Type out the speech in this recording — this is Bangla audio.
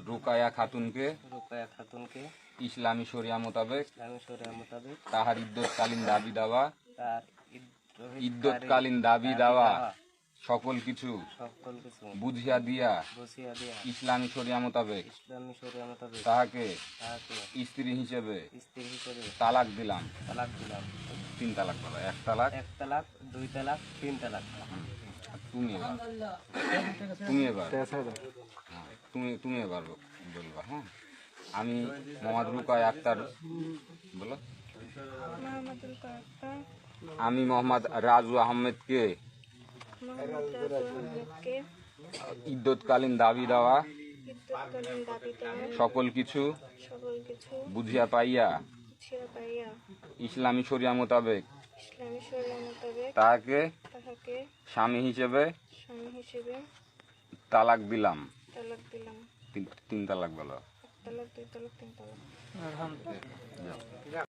রুকায়া খাতুনকে রুকায়া খাতুনকে ইসলামী শরিয়া মোতাবেক মোতাবেক তাহার ইদ্যৎকালীন দাবি দাওয়া তার ইদ্যৎকালীন দাবি দাওয়া সকল কিছু বুঝিয়া দিয়া ইসলামী শরিয়া মোতাবেক তাহাকে স্ত্রী হিসেবে তালাক দিলাম। 3 তালাক বলা, 1 তালাক, 1 তালাক, 2 তালাক, 3 তালাক। তুমি এবার বলবা। হ্যাঁ, আমি মোহাম্মদ রুকায়া আক্তার, বলো। আমি মোহাম্মদ রাজু আহমেদকে ইদ্যৎকালীন দাবি দেওয়া সকল কিছু বুঝিয়া পাইয়া ইসলামী শরিয়া মোতাবেক তাহাকে স্বামী হিসেবে তালাক দিলাম। 3 তালাক বলো।